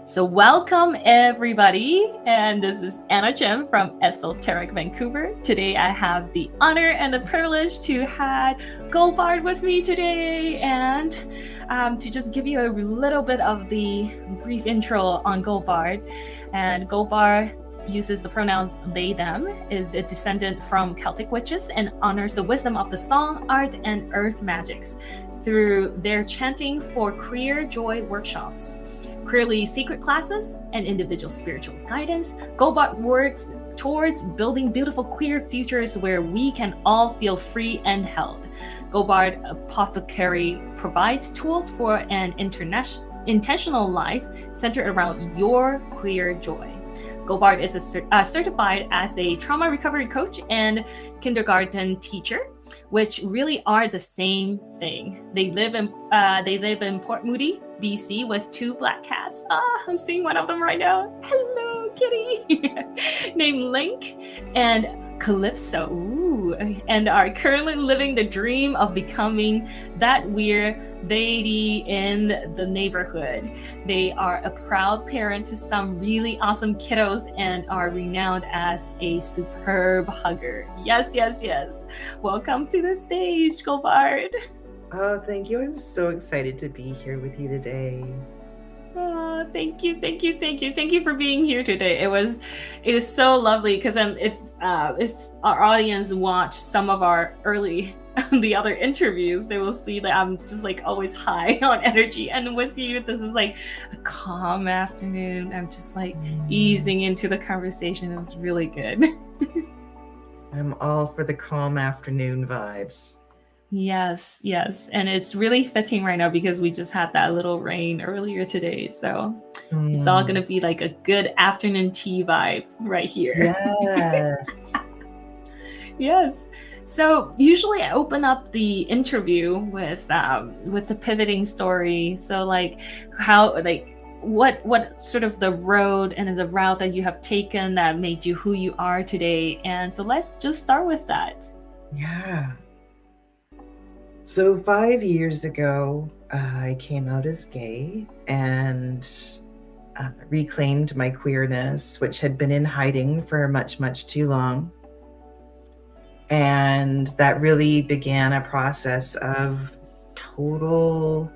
So welcome everybody, and this is Anna Jem from Esoteric Vancouver. Today I have the honor and the privilege to have GOLDbard with me today, and to just give you a little bit of the brief intro on GOLDbard. And GOLDbard uses the pronouns they, them, is a descendant from Celtic witches, and honors the wisdom of the song, art, and earth magics through their Chanting for Queer Joy workshops, queerly secret classes, and individual spiritual guidance. GOLDbard works towards building beautiful queer futures where we can all feel free and held. GOLDbard Apothecary provides tools for an intentional life centered around your queer joy. GOLDbard is certified as a trauma recovery coach and kindergarten teacher, which really are the same thing. They live in Port Moody, BC, with 2 black cats. I'm seeing one of them right now. Hello, kitty. Named Link and Calypso. Ooh, and are currently living the dream of becoming that weird theydy in the neighborhood. They are a proud parent to some really awesome kiddos and are renowned as a superb hugger. Yes, yes, yes. Welcome to the stage, GOLDbard. Oh, thank you. I'm so excited to be here with you today. Oh, thank you for being here today. It was so lovely because if our audience watched some of our early the other interviews, they will see that I'm just like always high on energy, and with you this is like a calm afternoon. I'm just like easing into the conversation. It was really good. I'm all for the calm afternoon vibes. Yes, and it's really fitting right now because we just had that little rain earlier today, so it's all gonna be like a good afternoon tea vibe right here. Yes. Yes. So usually I open up the interview with the pivoting story. So like what sort of the road and the route that you have taken that made you who you are today. And so let's just start with that. Yeah. So 5 years ago, I came out as gay and reclaimed my queerness, which had been in hiding for much, much too long. And that really began a process of total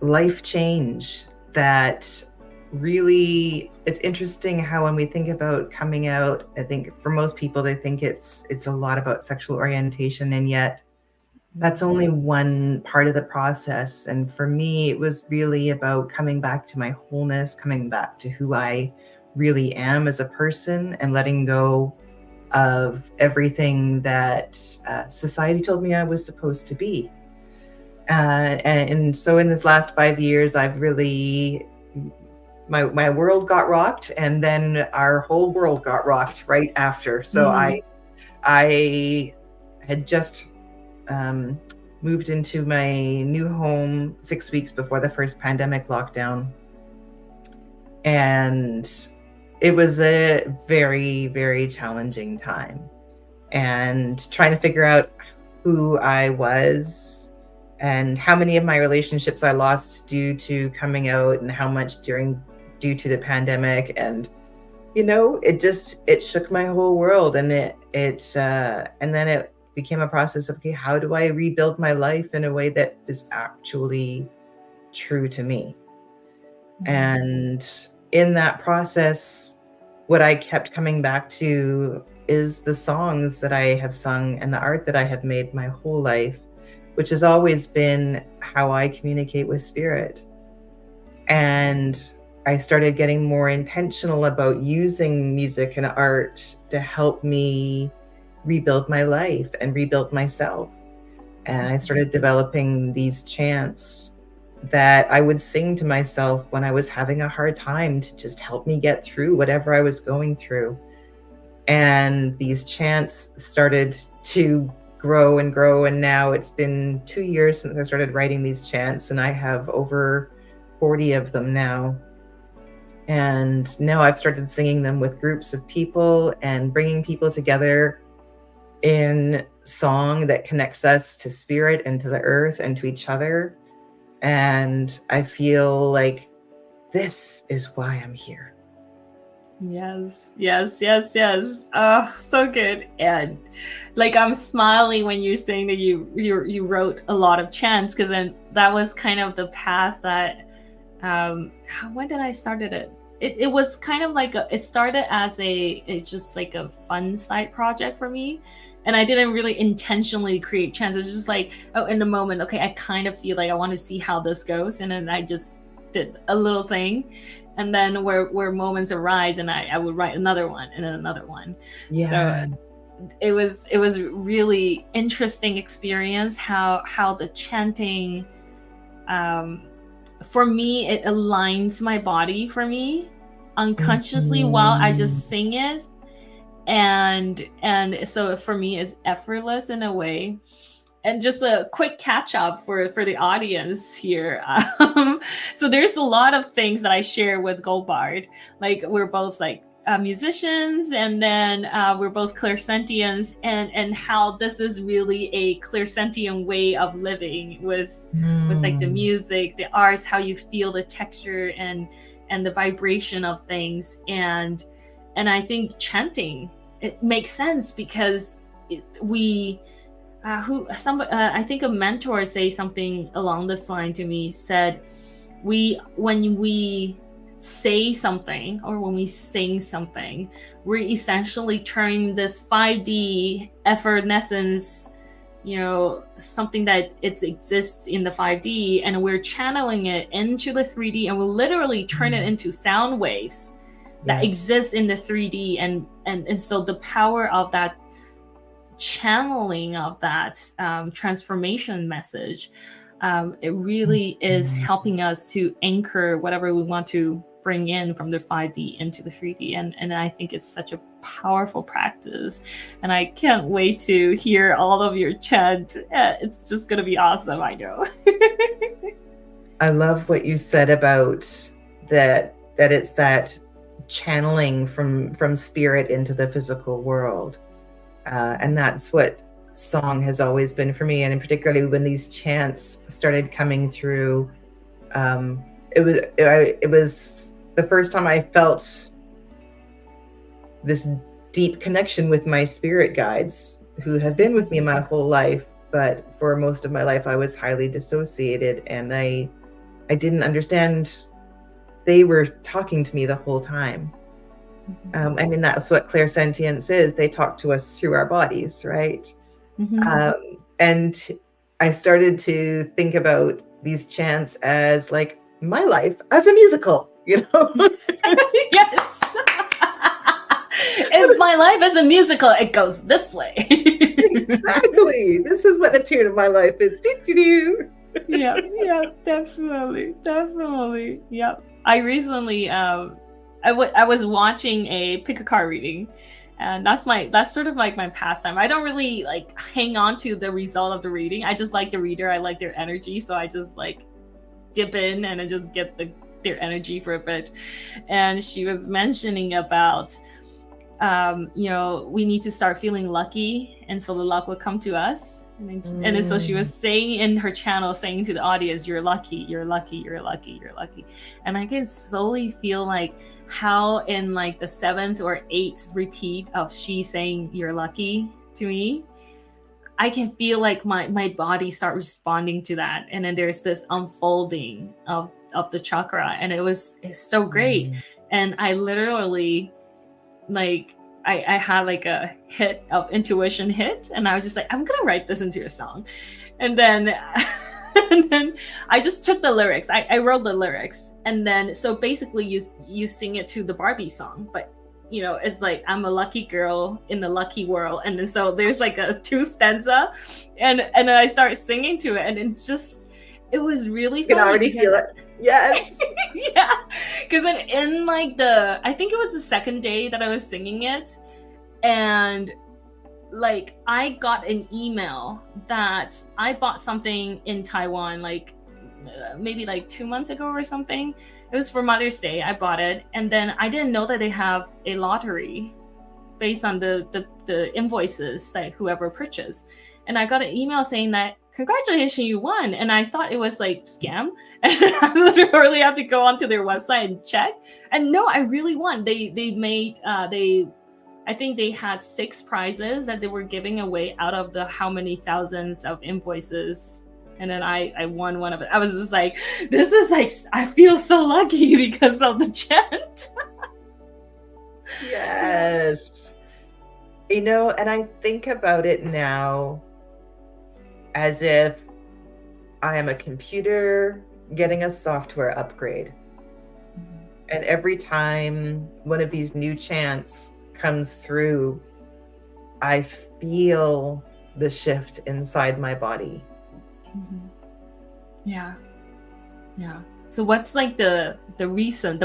life change that really, it's interesting how when we think about coming out, I think for most people, they think it's a lot about sexual orientation, and yet that's only one part of the process. And for me, it was really about coming back to my wholeness, coming back to who I really am as a person, and letting go of everything that society told me I was supposed to be. And so in this last 5 years, I've really, my world got rocked, and then our whole world got rocked right after. So I had just moved into my new home 6 weeks before the first pandemic lockdown. And it was a very, very challenging time, and trying to figure out who I was and how many of my relationships I lost due to coming out, and how much due to the pandemic. And it shook my whole world, and and then it became a process of, okay, how do I rebuild my life in a way that is actually true to me? And in that process, what I kept coming back to is the songs that I have sung and the art that I have made my whole life, which has always been how I communicate with spirit. And I started getting more intentional about using music and art to help me rebuild my life and rebuild myself. And I started developing these chants that I would sing to myself when I was having a hard time, to just help me get through whatever I was going through. And these chants started to grow and grow. And now it's been 2 years since I started writing these chants, and I have over 40 of them now. And now I've started singing them with groups of people and bringing people together in song that connects us to spirit and to the earth and to each other. And I feel like this is why I'm here. Yes, yes, yes, yes. Oh, so good. And like I'm smiling when you're saying that you wrote a lot of chants, because then that was kind of the path that when did I started it? It was kind of like it started as it's just like a fun side project for me. And I didn't really intentionally create chants. It's just like, oh, in the moment, okay, I kind of feel like I want to see how this goes. And then I just did a little thing. And then where moments arise, and I would write another one and then another one. Yeah. So it was really interesting experience how the chanting, for me, it aligns my body for me unconsciously while I just sing it. And so for me it's effortless in a way. And just a quick catch up for the audience here. So there's a lot of things that I share with GOLDbard. Like we're both like musicians, and then we're both clairsentients, and how this is really a clairsentient way of living with like the music, the arts, how you feel the texture and the vibration of things. And I think chanting, it makes sense because I think a mentor say something along this line to me, said when we say something or when we sing something, we're essentially turning this 5D effervescence, something that it exists in the 5D, and we're channeling it into the 3D, and we'll literally turn it into sound waves that exist in the 3D. And so the power of that channeling of that transformation message, it really is helping us to anchor whatever we want to bring in from the 5D into the 3D. And I think it's such a powerful practice. And I can't wait to hear all of your chant. It's just going to be awesome, I know. I love what you said about that it's that channeling from spirit into the physical world. And that's what song has always been for me. And particularly when these chants started coming through, it was the first time I felt this deep connection with my spirit guides, who have been with me my whole life. But for most of my life, I was highly dissociated, and I didn't understand they were talking to me the whole time. I mean, that's what clairsentience is. They talk to us through our bodies, right? And I started to think about these chants as like my life as a musical, Yes. If my life is a musical, it goes this way. Exactly. This is what the tune of my life is. Yeah, definitely. Yep. I recently, I was watching a pick a card reading, and that's sort of like my pastime. I don't really like hang on to the result of the reading. I just like the reader. I like their energy, so I just like dip in and I just get their energy for a bit. And she was mentioning about, we need to start feeling lucky, and so the luck will come to us. And so she was saying in her channel, saying to the audience, "You're lucky, you're lucky, you're lucky, you're lucky." And I can slowly feel like how in like the 7th or 8th repeat of she saying "you're lucky" to me, I can feel like my body start responding to that. And then there's this unfolding of the chakra, and it's so great. And I literally like I had like a hit of intuition hit, and I was just like, I'm gonna write this into a song. And then I just took the lyrics. I wrote the lyrics, and then so basically you sing it to the Barbie song, but it's like I'm a lucky girl in the lucky world. And then so there's like a 2 stanza, and then I start singing to it, and it was really fun. You can already feel it. Yes. Yeah, because then in like I think it was the 2nd day that I was singing it, and like I got an email that I bought something in Taiwan like maybe like 2 months ago or something. It was for Mother's Day. I bought it, and then I didn't know that they have a lottery based on the invoices that whoever purchased. And I got an email saying that congratulations, you won. And I thought it was like scam. And I literally have to go onto their website and check. And no, I really won. They made, I think they had 6 prizes that they were giving away out of the how many thousands of invoices. And then I won one of it. I was just like, this is like, I feel so lucky because of the chant. Yes. You know, and I think about it now as if I am a computer getting a software upgrade. And every time one of these new chants comes through, I feel the shift inside my body. Yeah. So what's like the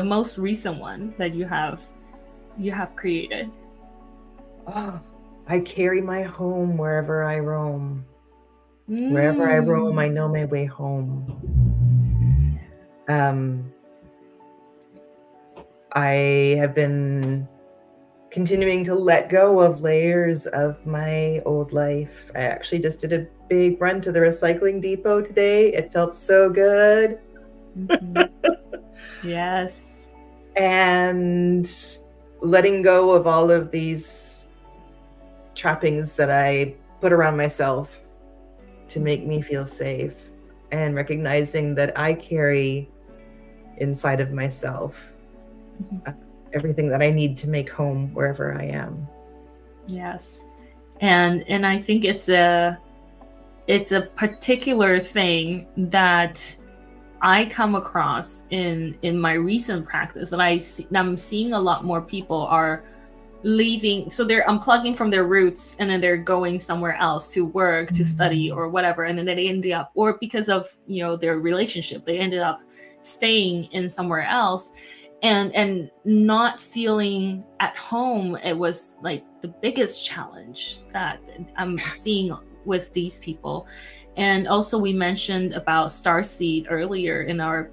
most recent one that you have created? Oh, I carry my home wherever I roam. Wherever I roam, I know my way home. I have been continuing to let go of layers of my old life. I actually just did a big run to the recycling depot today. It felt so good. Yes. And letting go of all of these trappings that I put around myself to make me feel safe, and recognizing that I carry inside of myself everything that I need to make home wherever I am. Yes. And I think it's a particular thing that I come across in my recent practice, and I'm seeing a lot more people are leaving, so they're unplugging from their roots, and then they're going somewhere else to work, to study, or whatever, and then they ended up, or because of their relationship, they ended up staying in somewhere else, and not feeling at home. It was like the biggest challenge that I'm seeing with these people. And also we mentioned about Starseed earlier in our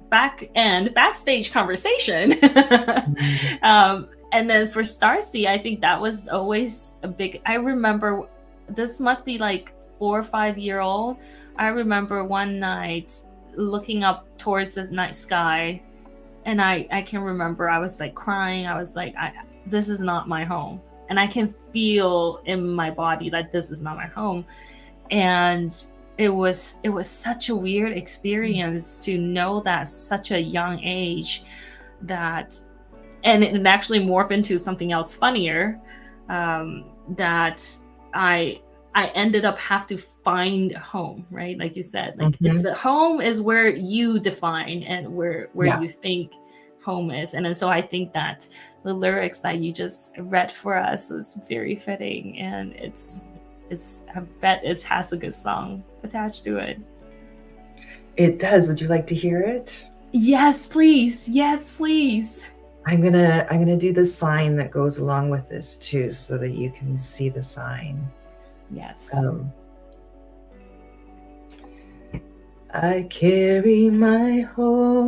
backstage conversation. And then for Starseed, I think that was always a big, I remember, this must be like 4 or 5 year old. I remember one night looking up towards the night sky, and I can remember I was like crying. I was like, this is not my home. And I can feel in my body that this is not my home. And it was such a weird experience to know that at such a young age, that, and it actually morphed into something else funnier, that I ended up have to find home, right? Like you said, like it's the home is where you define and where you think home is. And then so I think that the lyrics that you just read for us was very fitting, and it's I bet it has a good song attached to it. It does. Would you like to hear it? Yes, please. Yes, please. I'm gonna do the sign that goes along with this too, so that you can see the sign. Yes. I carry my home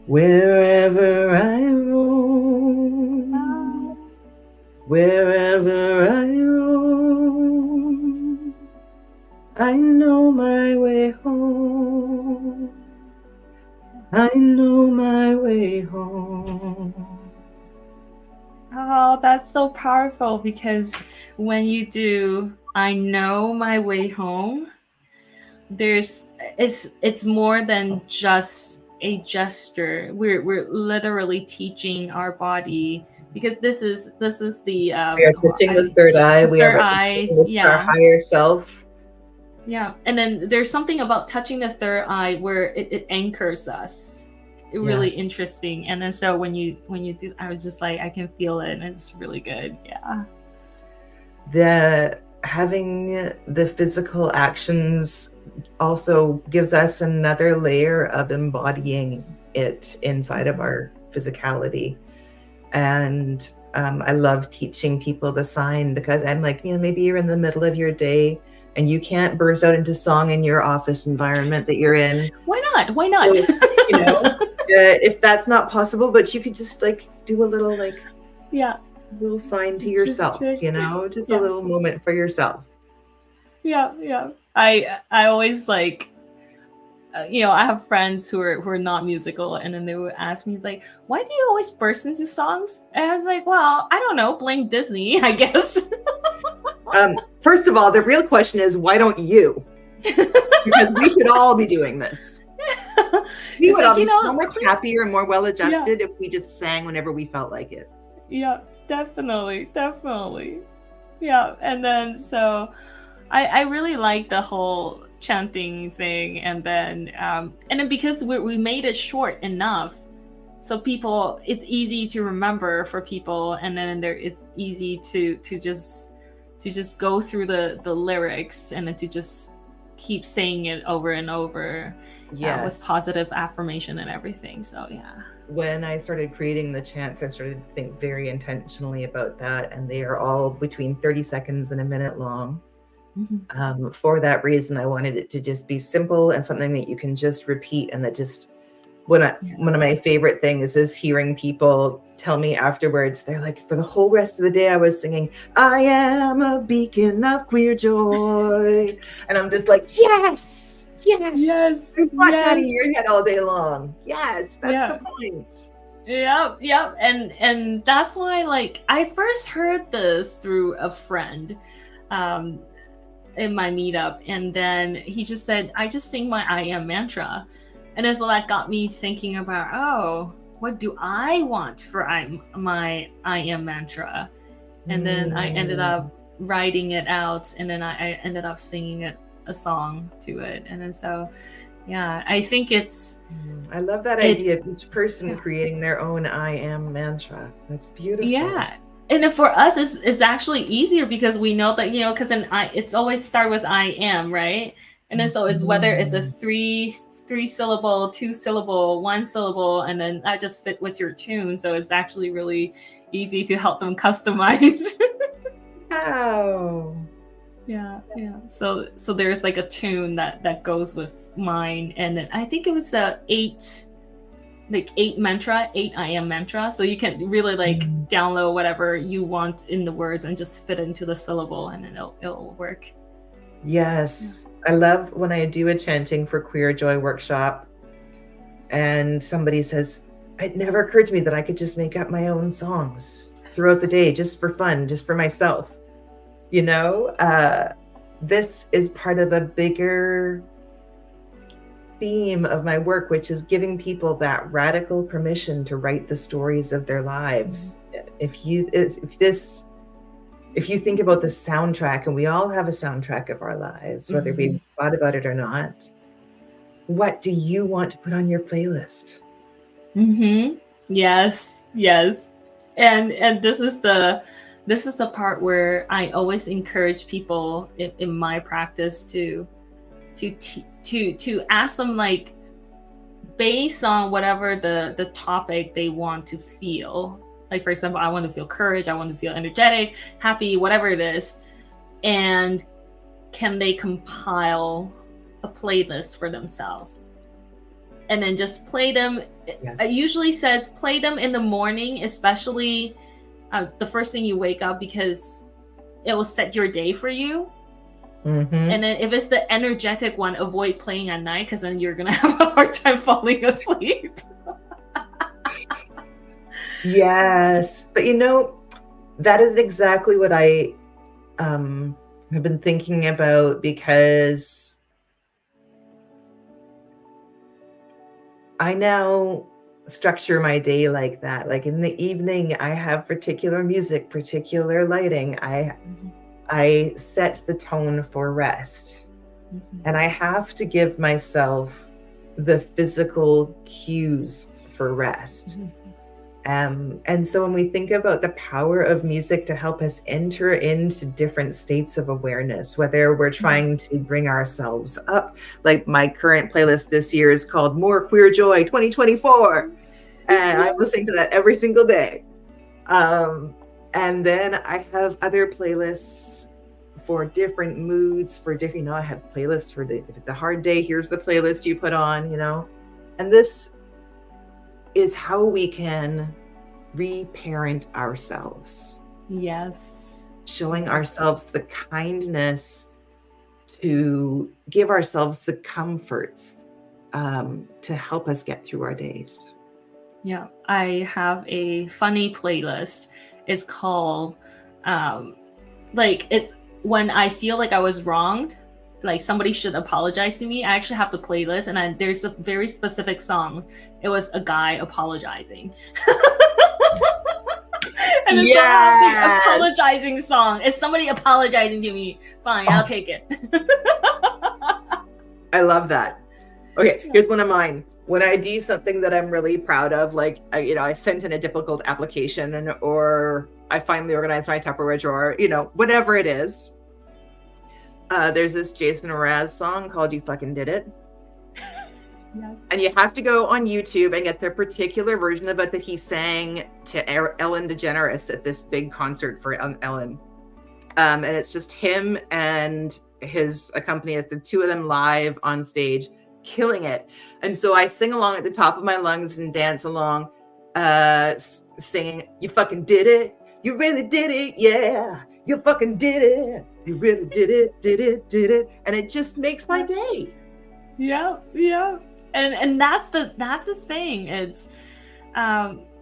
wherever I roam. Wherever I roam, I know my way home. I know my way home. Oh, that's so powerful, because when you do I know my way home, it's more than just a gesture. We're literally teaching our body, because this is the we are touching the third eye. We are our higher self. Yeah, and then there's something about touching the third eye where it anchors us. Really interesting. And then so when you do, I was just like, I can feel it, and it's really good. Yeah. Having the physical actions also gives us another layer of embodying it inside of our physicality. And I love teaching people the sign, because I'm like, maybe you're in the middle of your day and you can't burst out into song in your office environment that you're in. Why not? So, if that's not possible, but you could just like do a little little sign to yourself, just a little moment for yourself. Yeah, yeah. I always like, I have friends who are not musical, and then they would ask me like, "Why do you always burst into songs?" And I was like, "Well, I don't know, blame Disney, I guess." First of all, the real question is, why don't you? Because we should all be doing this. We It's would like, all be so much happier and more Yeah. well-adjusted if we just sang whenever we felt like it. Yeah, definitely, definitely. Yeah, and then so I really like the whole chanting thing, and then because we made it short enough, so people, it's easy to remember for people, and then it's easy to just go through the lyrics, and then to just keep saying it over and over, with Yes. positive affirmation and everything. So yeah. When I started creating the chants, I started to think very intentionally about that, and they are all between 30 seconds and a minute long. For that reason, I wanted it to just be simple and something that you can just repeat, and that just one of my favorite things is hearing people tell me afterwards, they're like, for the whole rest of the day I was singing, I am a beacon of queer joy. And I'm just like, yes, Yes, I want that in yes. your head all day long. Yes, that's Yeah. the point. Yep. And that's why, like, I first heard this through a friend in my meetup, and then he just said, I just sing my I am mantra. And so that got me thinking about, oh, what do I want for my I am mantra? And then I ended up writing it out, and then I ended up singing it, a song to it. And then so yeah, I think I love that idea of each person creating their own I am mantra. That's beautiful. Yeah. And for us, it's actually easier because we know that, because it's always start with I am, right? And then so it's whether it's a three syllable, 2 syllable, 1 syllable, and then that just fit with your tune. So it's actually really easy to help them customize. Wow. Yeah. So there's like a tune that goes with mine, and then I think it was 8 mantra, 8 I am mantra. So you can really like download whatever you want in the words and just fit into the syllable, and then it'll work. Yes. I love when I do a chanting for Queer Joy workshop and somebody says, it never occurred to me that I could just make up my own songs throughout the day, just for fun, just for myself. This is part of a bigger theme of my work, which is giving people that radical permission to write the stories of their lives. If you think about the soundtrack, and we all have a soundtrack of our lives, whether we thought about it or not, what do you want to put on your playlist? Yes. And this is the part where I always encourage people in my practice to ask them, like, based on whatever the topic they want to feel. Like, for example, I want to feel courage, I want to feel energetic, happy, whatever it is. And can they compile a playlist for themselves? And then just play them. Yes. It usually says play them in the morning, especially the first thing you wake up, because it will set your day for you. And then if it's the energetic one, avoid playing at night, because then you're gonna have a hard time falling asleep. Yes, but that is exactly what I have been thinking about, because I now structure my day like that. Like in the evening, I have particular music, particular lighting. I set the tone for rest, and I have to give myself the physical cues for rest. And so when we think about the power of music to help us enter into different states of awareness, whether we're trying to bring ourselves up, like my current playlist this year is called More Queer Joy 2024. And I'm listening to that every single day. And then I have other playlists for different moods, for different, I have playlists for if it's a hard day, here's the playlist you put on, and this is how we can reparent ourselves. Yes. Showing ourselves the kindness to give ourselves the comforts to help us get through our days. Yeah, I have a funny playlist. It's called like, it's when I feel like I was wronged, like somebody should apologize to me. I actually have the playlist, and there's a very specific song. It was a guy apologizing. And it's the apologizing song. It's somebody apologizing to me. Fine, I'll take it. I love that. Okay, here's one of mine. When I do something that I'm really proud of, like, I sent in a difficult application, or I finally organized my Tupperware drawer, whatever it is. There's this Jason Mraz song called "You Fucking Did It." Yeah. And you have to go on YouTube and get the particular version of it that he sang to Ellen DeGeneres at this big concert for Ellen. And it's just him and his accompanist, the two of them live on stage, killing it. And so I sing along at the top of my lungs and dance along, singing, "You fucking did it. You really did it. Yeah. You fucking did it. You really did it. And it just makes my day. Yeah. And that's the thing. It's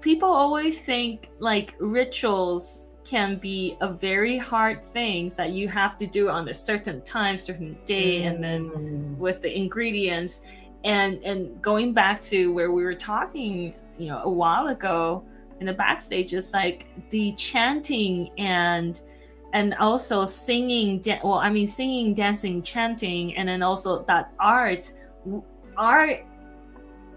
people always think like rituals can be a very hard things that you have to do on a certain time, certain day, and then with the ingredients. And going back to where we were talking, a while ago in the backstage, is like the chanting and also singing, singing, dancing, chanting, and then also that arts. Our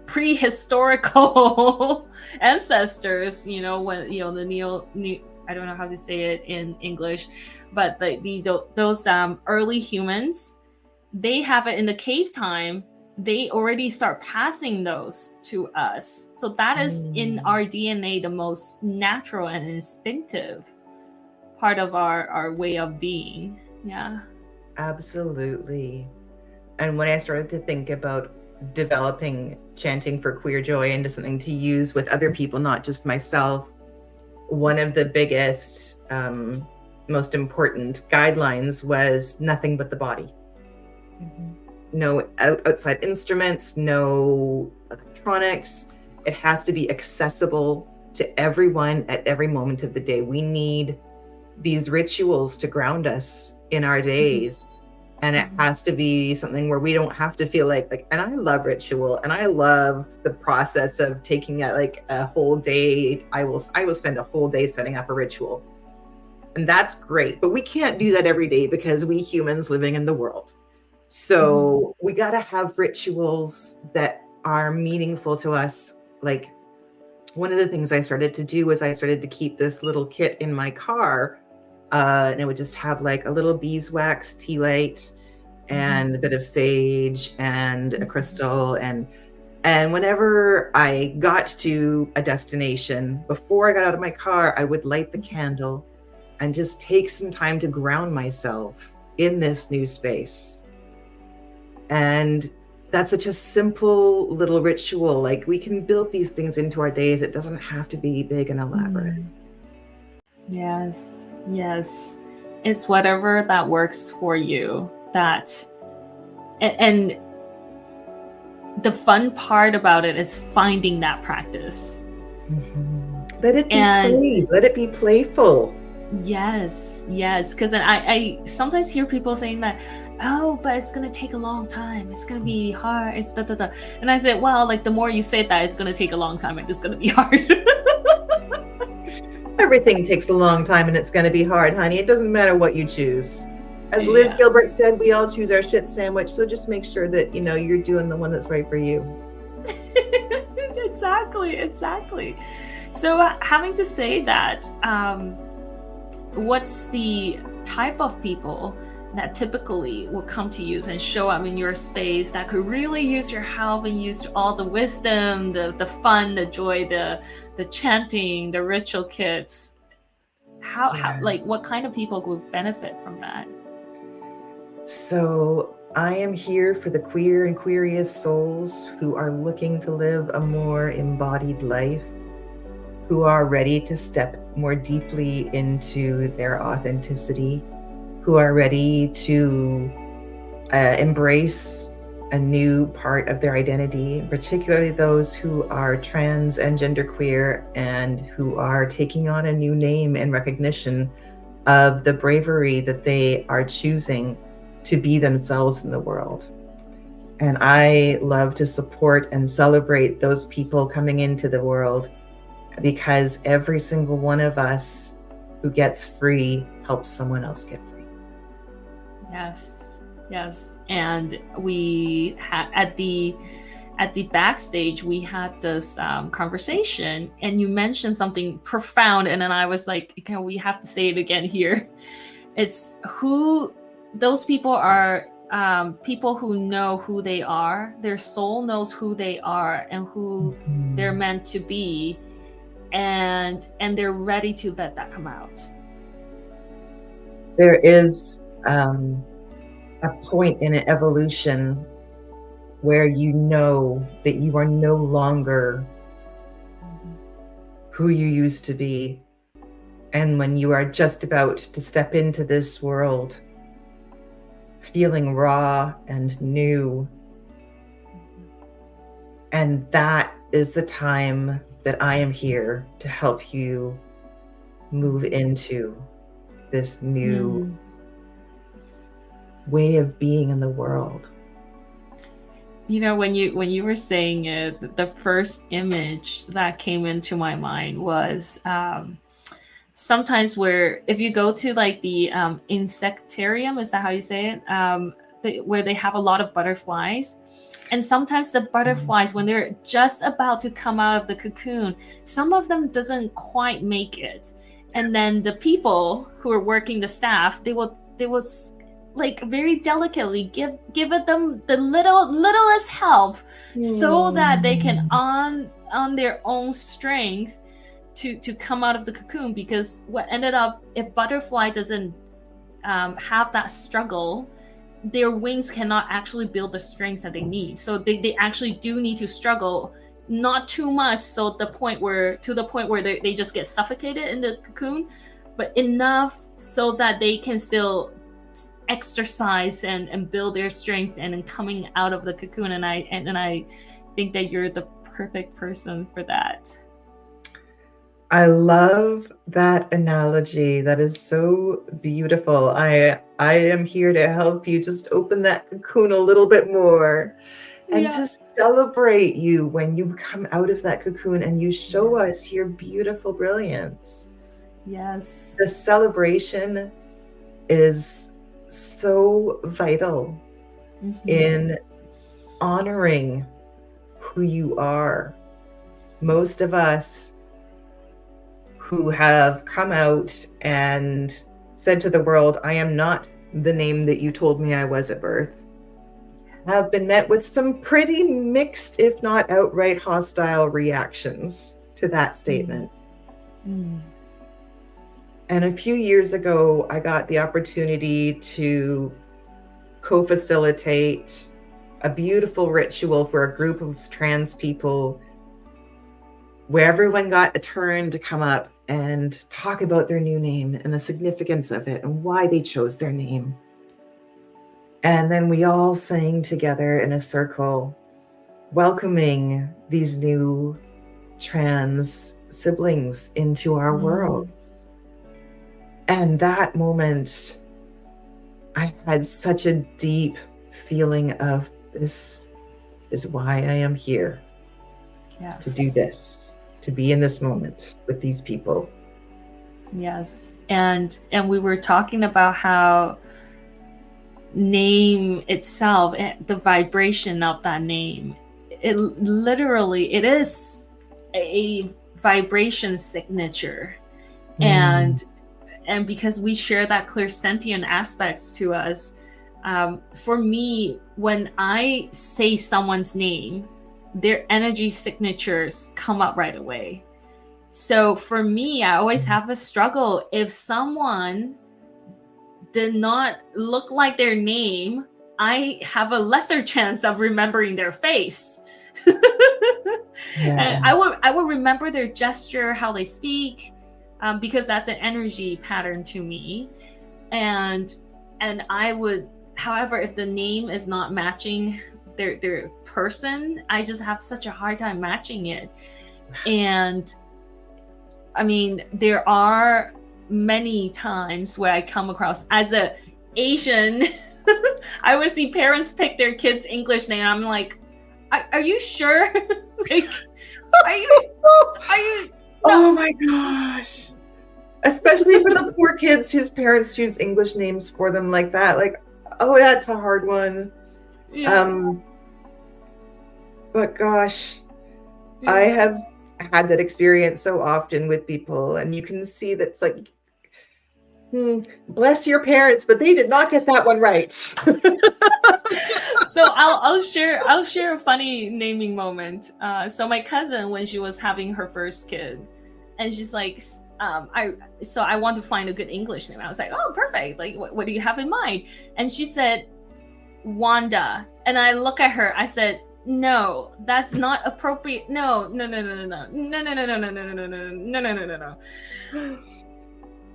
prehistorical ancestors, when the I don't know how to say it in English, but those early humans, they have it in the cave time. They already start passing those to us. So that is in our DNA, the most natural and instinctive part of our way of being. Yeah, absolutely. And when I started to think about developing chanting for queer joy into something to use with other people, not just myself, one of the biggest, most important guidelines was nothing but the body. No outside instruments, no electronics. It has to be accessible to everyone at every moment of the day. We need these rituals to ground us in our days. And it has to be something where we don't have to feel like, and I love ritual, and I love the process of taking a whole day. I will spend a whole day setting up a ritual, and that's great. But we can't do that every day because we humans living in the world. So we got to have rituals that are meaningful to us. Like, one of the things I started to do was I started to keep this little kit in my car. And it would just have like a little beeswax tea light and a bit of sage and a crystal. And whenever I got to a destination, before I got out of my car, I would light the candle and just take some time to ground myself in this new space. And that's such a simple little ritual. Like, we can build these things into our days. It doesn't have to be big and elaborate. Yes. It's whatever that works for you. And the fun part about it is finding that practice. Let it be played. Let it be playful. Yes. Because I sometimes hear people saying that, oh, but it's gonna take a long time. It's gonna be hard. It's da. And I said, well, like, the more you say that it's gonna take a long time, it's gonna be hard. Everything takes a long time and it's going to be hard, honey. It doesn't matter what you choose. As Liz Gilbert said, we all choose our shit sandwich. So just make sure that, you're doing the one that's right for you. Exactly. So having to say that, what's the type of people that typically will come to you and show up in your space that could really use your help and use all the wisdom, the fun, the joy, the chanting, the ritual kits? How what kind of people would benefit from that? So I am here for the queer and queeriest souls who are looking to live a more embodied life, who are ready to step more deeply into their authenticity, who are ready to embrace a new part of their identity, particularly those who are trans and genderqueer and who are taking on a new name in recognition of the bravery that they are choosing to be themselves in the world. And I love to support and celebrate those people coming into the world, because every single one of us who gets free helps someone else get free. Yes. And we had at the backstage, we had this conversation, and you mentioned something profound, and then I was like, okay, we have to say it again here. It's who those people are. People who know who they are, their soul knows who they are and who they're meant to be, and they're ready to let that come out. There is a point in an evolution where you know that you are no longer who you used to be. And when you are just about to step into this world feeling raw and new, and that is the time that I am here to help you move into this new way of being in the world. You know, when you were saying it, the first image that came into my mind was sometimes where if you go to like the insectarium, is that how you say it? Where they have a lot of butterflies. And sometimes the butterflies, when they're just about to come out of the cocoon, some of them doesn't quite make it. And then the people who are working, the staff, they will like very delicately give it them the littlest help so that they can on their own strength to come out of the cocoon. Because what ended up, if butterfly doesn't have that struggle, their wings cannot actually build the strength that they need. So they actually do need to struggle, not too much so to the point where they just get suffocated in the cocoon, but enough so that they can still exercise and build their strength and then coming out of the cocoon. And I think that you're the perfect person for that. I love that analogy. That is so beautiful. I am here to help you just open that cocoon a little bit more and to celebrate you when you come out of that cocoon and you show us your beautiful brilliance. Yes. The celebration is so vital in honoring who you are. Most of us who have come out and said to the world, I am not the name that you told me I was at birth, have been met with some pretty mixed, if not outright hostile reactions to that statement. And a few years ago, I got the opportunity to co-facilitate a beautiful ritual for a group of trans people where everyone got a turn to come up and talk about their new name and the significance of it and why they chose their name. And then we all sang together in a circle, welcoming these new trans siblings into our world. And that moment, I had such a deep feeling of, this is why I am here, to do this, to be in this moment with these people. Yes. And we were talking about how name itself, the vibration of that name, it literally, it is a vibration signature. And because we share that clairsentient aspects to us, for me, when I say someone's name, their energy signatures come up right away. So for me, I always have a struggle. If someone did not look like their name, I have a lesser chance of remembering their face. And I would remember their gesture, how they speak, because that's an energy pattern to me. And I would however, if the name is not matching their person, I just have such a hard time matching it. And I mean, there are many times where I come across, as a Asian, I would see parents pick their kids' English name. I'm like, are you sure? Like, are you? No. Oh my gosh. Especially for the poor kids whose parents choose English names for them like that. Like, oh, that's a hard one. Yeah. But gosh, I have had that experience so often with people, and you can see that's like, bless your parents, but they did not get that one right. So I'll share a funny naming moment. So my cousin, when she was having her first kid, and she's like, I want to find a good English name. I was like, oh, perfect. Like, what do you have in mind? And she said, Wanda. And I look at her. I said, no, that's not appropriate. No.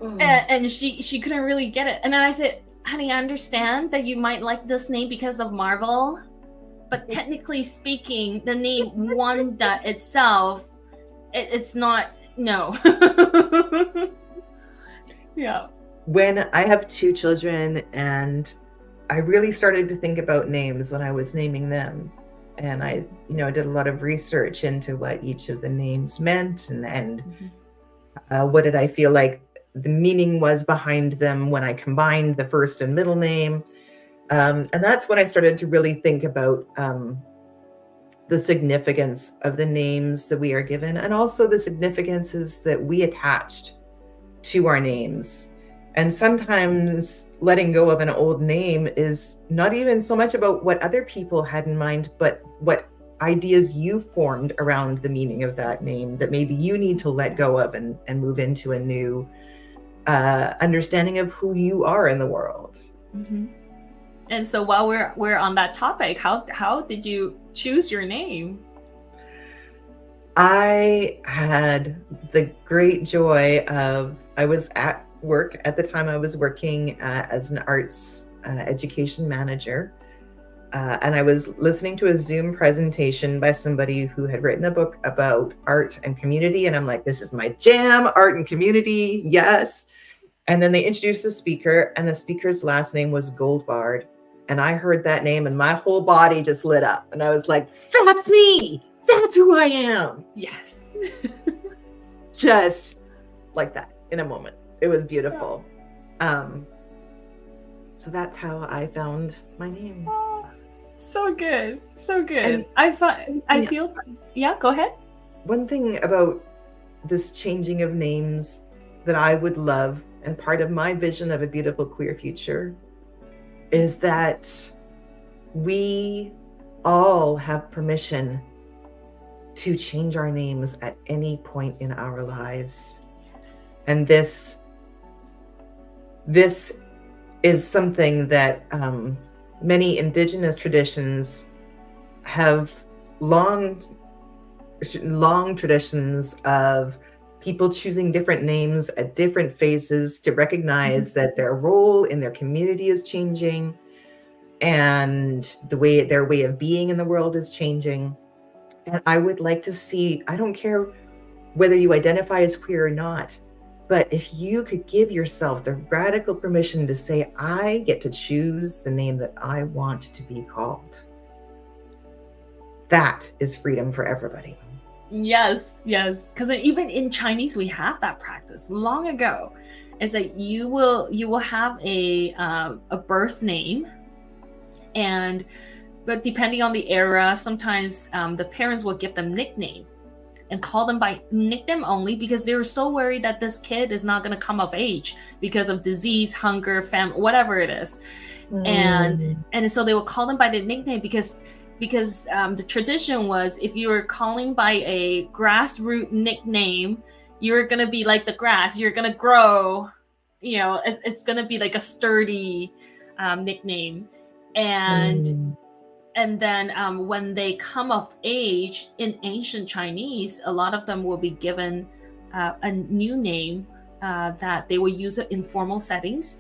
And she couldn't really get it. And then I said, honey, I understand that you might like this name because of Marvel, but technically speaking, the name Wanda itself, it's not. No. Yeah. When I have 2 children, and I really started to think about names when I was naming them, and I did a lot of research into what each of the names meant, and what did I feel like the meaning was behind them when I combined the first and middle name. And that's when I started to really think about the significance of the names that we are given, and also the significances that we attached to our names. And sometimes letting go of an old name is not even so much about what other people had in mind, but what ideas you formed around the meaning of that name that maybe you need to let go of and move into a new understanding of who you are in the world. And so while we're on that topic, how did you choose your name? I had the great joy of, I was at work at the time. I was working as an arts education manager, and I was listening to a Zoom presentation by somebody who had written a book about art and community, and I'm like, this is my jam, art and community, yes. And then they introduced the speaker, and the speaker's last name was GOLDbard, and I heard that name and my whole body just lit up, and I was like, that's me, that's who I am. Yes. Just like that in a moment. It was beautiful. So that's how I found my name. Oh, so good. And I feel, go ahead. One thing about this changing of names that I would love, and part of my vision of a beautiful queer future, is that we all have permission to change our names at any point in our lives. And this is something that many Indigenous traditions have long traditions of people choosing different names at different phases to recognize that their role in their community is changing, and their way of being in the world is changing. And I would like to see, I don't care whether you identify as queer or not, but if you could give yourself the radical permission to say, I get to choose the name that I want to be called. That is freedom for everybody. Yes. Because even in Chinese, we have that practice long ago. Is that you will have a birth name, but depending on the era, sometimes the parents will give them nickname and call them by nickname only, because they're so worried that this kid is not going to come of age because of disease, hunger, whatever it is. And so they will call them by the nickname because the tradition was, if you were calling by a grassroots nickname, you're going to be like the grass, you're going to grow, it's going to be like a sturdy nickname. And then when they come of age in ancient Chinese, a lot of them will be given a new name that they will use it in formal settings.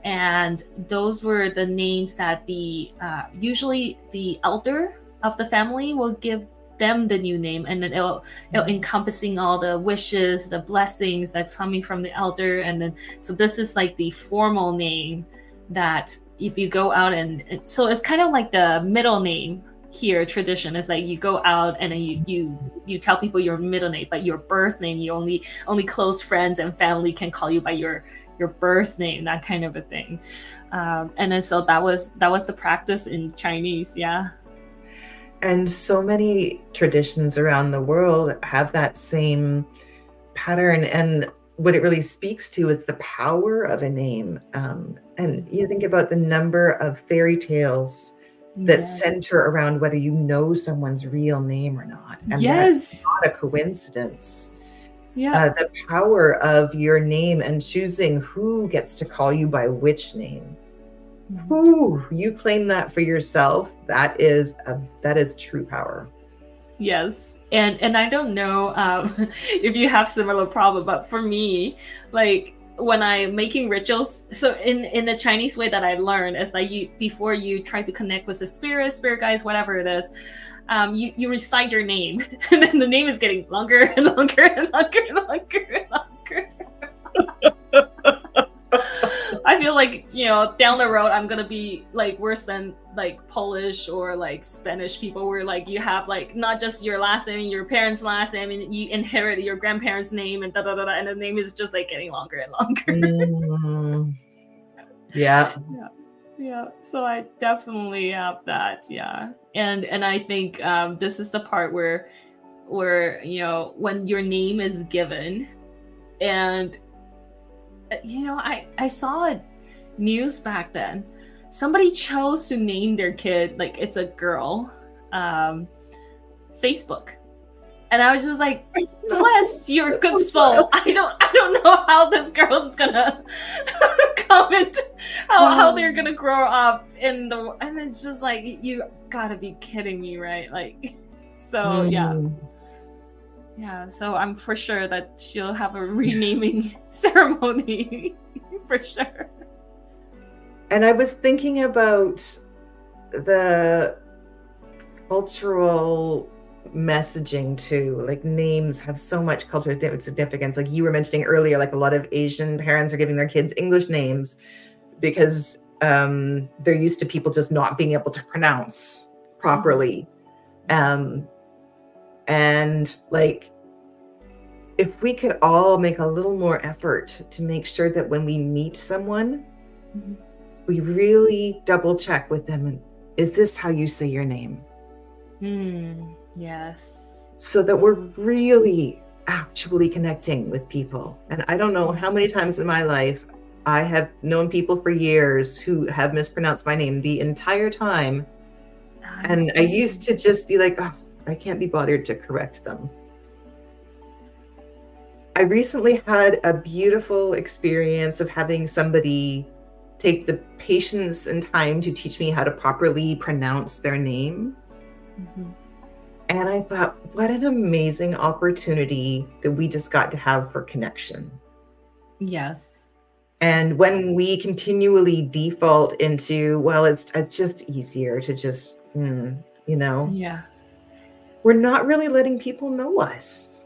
And those were the names that the usually the elder of the family will give them the new name, and then it'll encompassing all the wishes, the blessings that's coming from the elder. And then so this is like the formal name that if you go out, and so it's kind of like the middle name here tradition is like you go out and then you tell people your middle name, but your birth name, you only close friends and family can call you by your birth name, that kind of a thing. And then so that was the practice in Chinese. Yeah. And so many traditions around the world have that same pattern. And what it really speaks to is the power of a name. And you think about the number of fairy tales that center around whether you know someone's real name or not. And that's not a coincidence. Yeah. The power of your name and choosing who gets to call you by which name. Who you claim that for yourself, that is true power. Yes. And I don't know if you have similar problem, but for me, like when I'm making rituals, so in the Chinese way that I learned is like before you try to connect with the spirit guides, whatever it is, you recite your name, and then the name is getting longer and longer and longer and longer and longer. I feel like, down the road, I'm going to be like worse than like Polish or like Spanish people where like you have like not just your last name, your parents' last name, and you inherit your grandparents' name and and the name is just like getting longer and longer. Yeah. Yeah. So I definitely have that. Yeah. And I think this is the part where when your name is given, and I saw a news back then. Somebody chose to name their kid, like it's a girl, Facebook. And I was just like, bless your good soul. I don't know how this girl is gonna comment, how they're gonna grow up and it's just like, you gotta be kidding me, right? Like, so yeah, so I'm for sure that she'll have a renaming ceremony for sure. And I was thinking about the cultural messaging too. Like names have so much cultural significance. Like you were mentioning earlier, like a lot of Asian parents are giving their kids English names because they're used to people just not being able to pronounce properly. And like, if we could all make a little more effort to make sure that when we meet someone, we really double check with them. Is this how you say your name? Yes. So that we're really actually connecting with people. And I don't know how many times in my life I have known people for years who have mispronounced my name the entire time. And I used to just be like, oh, I can't be bothered to correct them. I recently had a beautiful experience of having somebody take the patience and time to teach me how to properly pronounce their name. And I thought, what an amazing opportunity that we just got to have for connection. Yes. And when we continually default into, well, it's just easier to just, Yeah. We're not really letting people know us.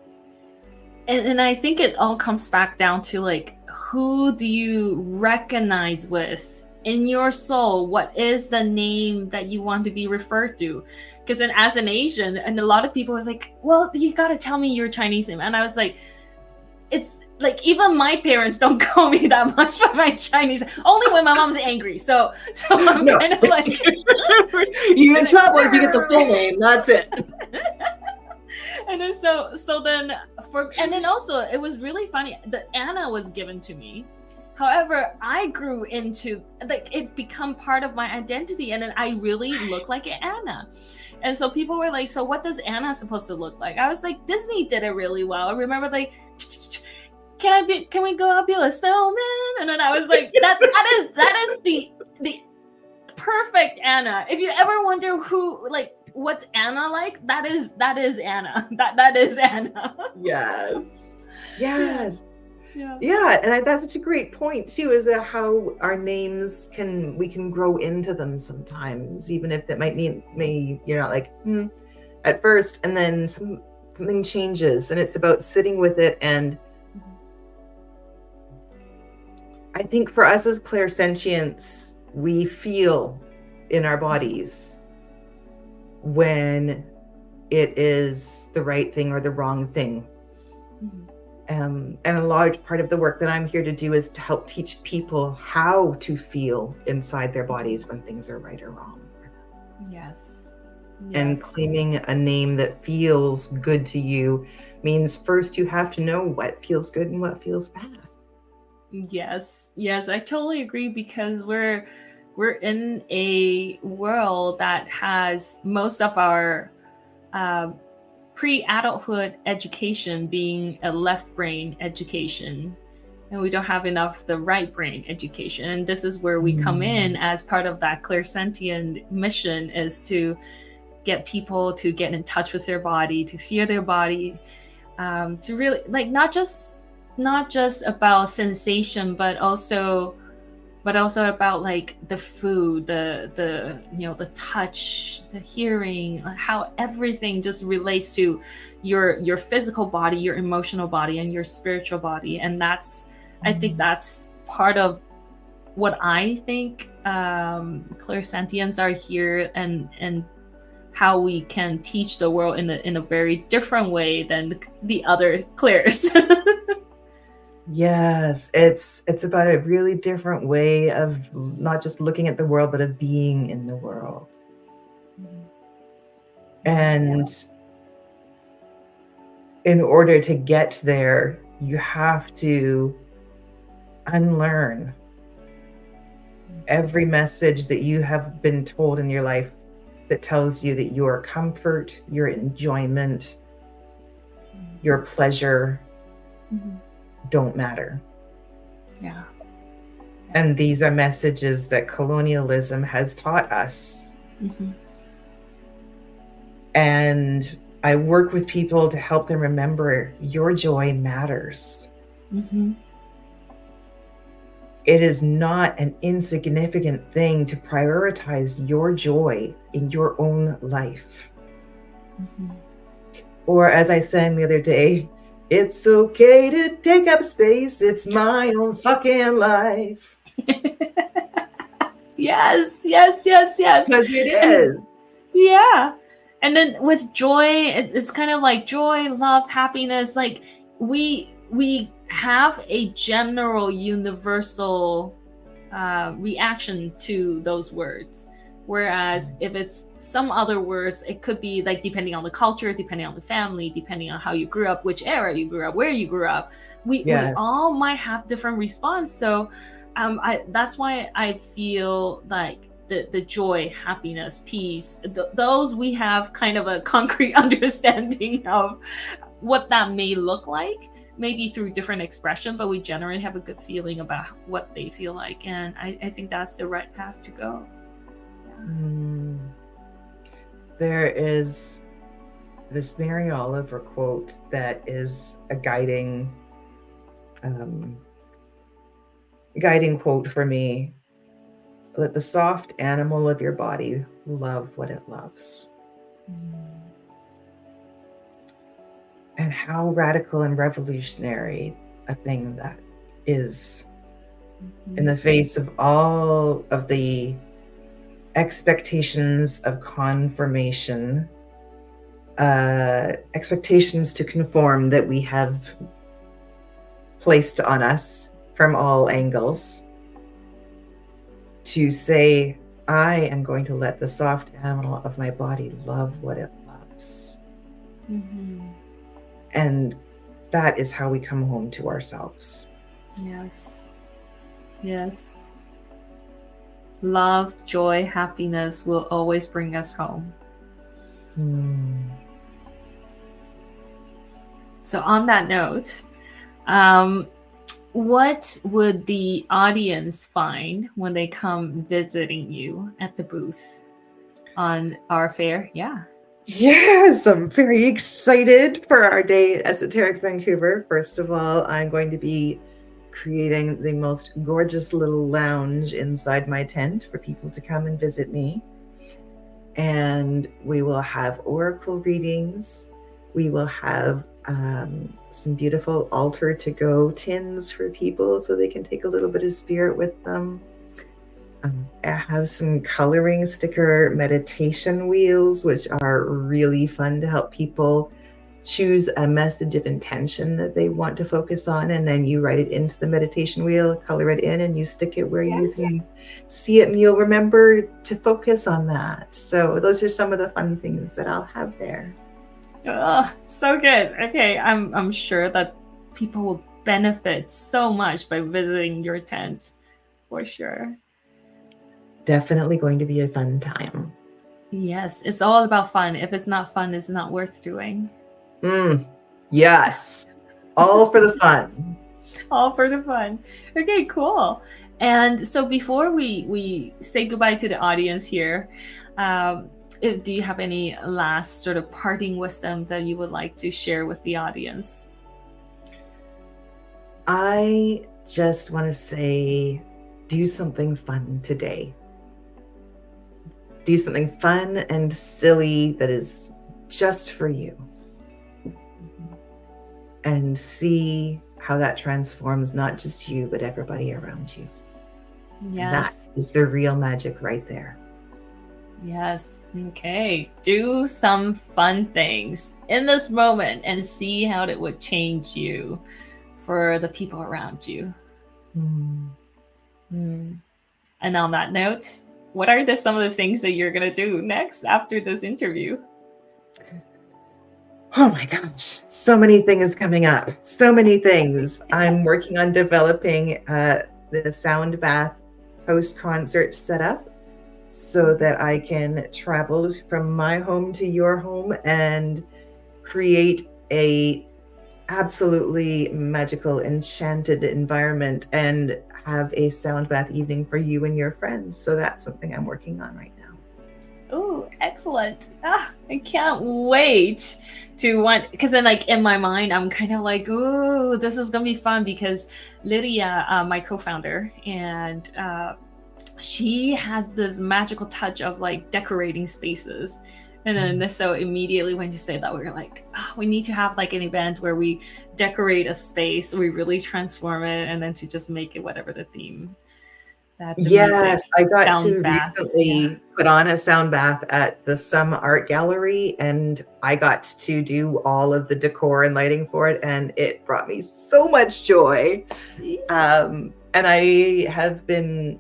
And I think it all comes back down to like, who do you recognize with in your soul? What is the name that you want to be referred to? Because then as an Asian, and a lot of people was like, well, you got to tell me your Chinese name. And I was like, it's like, even my parents don't call me that much by my Chinese, only when my mom's angry. So I'm kind of like, you're in trouble if you get the full name. That's it. And then and then also it was really funny. The Anna was given to me. However, I grew into like it become part of my identity, and then I really look like Anna. And so people were like, "So what does Anna supposed to look like?" I was like, "Disney did it really well." I remember like, can we go out build a snowman? And then I was like, that is the perfect Anna. If you ever wonder who like. What's Anna like? That is Anna. That is Anna. Yes. Yeah, and that's such a great point too, is how our names we can grow into them sometimes, even if that may you're not like at first, and then something changes, and it's about sitting with it. And I think for us as clairsentients, we feel in our bodies when it is the right thing or the wrong thing. And a large part of the work that I'm here to do is to help teach people how to feel inside their bodies when things are right or wrong. Yes. And claiming a name that feels good to you means first you have to know what feels good and what feels bad. Yes, I totally agree, because we're in a world that has most of our pre-adulthood education being a left brain education, and we don't have enough the right brain education. And this is where we come in as part of that clairsentient mission, is to get people to get in touch with their body, to feel their body, to really not just about sensation, but also about the food, the touch, the hearing, how everything just relates to your physical body, your emotional body, and your spiritual body. And I think that's part of what I think clairsentients are here, and how we can teach the world in a very different way than the other clairs. Yes, it's about a really different way of not just looking at the world, but of being in the world. And in order to get there, you have to unlearn every message that you have been told in your life that tells you that your comfort, your enjoyment, your pleasure don't matter. Yeah. And these are messages that colonialism has taught us. And I work with people to help them remember your joy matters. It is not an insignificant thing to prioritize your joy in your own life. Or as I sang the other day, it's okay to take up space. It's my own fucking life. Yes. Because it is. Yeah. And then with joy, it's kind of like joy, love, happiness. Like we have a general universal reaction to those words. Whereas if it's some other words, it could be like depending on the culture, depending on the family, depending on how you grew up, which era you grew up, where you grew up, we all might have different response. So that's why I feel like the joy, happiness, peace, those we have kind of a concrete understanding of what that may look like, maybe through different expression, but we generally have a good feeling about what they feel like. And I think that's the right path to go. There is this Mary Oliver quote that is a guiding quote for me. Let the soft animal of your body love what it loves. And how radical and revolutionary a thing that is, in the face of all of the expectations of confirmation, expectations to conform that we have placed on us from all angles, to say, I am going to let the soft animal of my body love what it loves. And that is how we come home to ourselves. Yes. Love, joy, happiness will always bring us home. So on that note, what would the audience find when they come visiting you at the booth on our fair? Yes, I'm very excited for our day at Esoteric Vancouver. First of all, I'm going to be creating the most gorgeous little lounge inside my tent for people to come and visit me. And we will have oracle readings. We will have some beautiful altar to go tins for people so they can take a little bit of spirit with them. I have some coloring sticker meditation wheels, which are really fun to help people choose a message of intention that they want to focus on. And then you write it into the meditation wheel, color it in, and you stick it where you can see it, and you'll remember to focus on that. So those are some of the fun things that I'll have there. Oh, so good. Okay, I'm sure that people will benefit so much by visiting your tent, for sure. Definitely going to be a fun time. Yes, it's all about fun. If it's not fun, it's not worth doing. Yes, all for the fun. All for the fun. Okay, cool. And so before we say goodbye to the audience here, do you have any last sort of parting wisdom that you would like to share with the audience? I just want to say, do something fun today. Do something fun and silly that is just for you. And see how that transforms not just you, but everybody around you. Yes. That is the real magic right there. Yes. Okay. Do some fun things in this moment and see how it would change you for the people around you. And on that note, what are some of the things that you're going to do next after this interview? Oh my gosh, so many things coming up. So many things. I'm working on developing the sound bath post-concert setup so that I can travel from my home to your home and create a absolutely magical, enchanted environment and have a sound bath evening for you and your friends. So that's something I'm working on right now. Oh, excellent. I can't wait to because then like in my mind, I'm kind of like, oh, this is going to be fun because Lydia, my co-founder, and she has this magical touch of like decorating spaces. And then so immediately when you say that, we were like, we need to have like an event where we decorate a space, we really transform it, and then to just make it whatever the theme. Yes, I got to recently put on a sound bath at the Some Art Gallery, and I got to do all of the decor and lighting for it, and it brought me so much joy. And I have been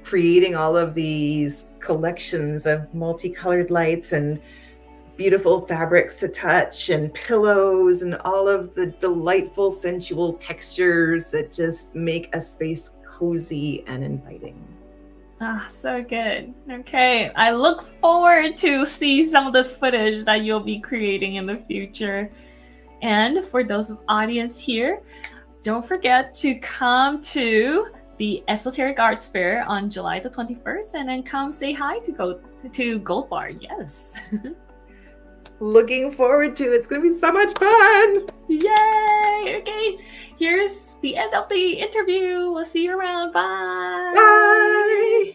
creating all of these collections of multicolored lights and beautiful fabrics to touch and pillows and all of the delightful sensual textures that just make a space cozy and inviting. So good. Okay, I look forward to see some of the footage that you'll be creating in the future. And for those audience here, don't forget to come to the Esoteric Arts Fair on July the 21st and then come say hi to GOLDbard. Yes. Looking forward to it. It's going to be so much fun. Yay! Okay, here's the end of the interview. We'll see you around. Bye. Bye.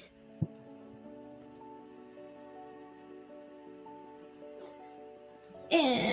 And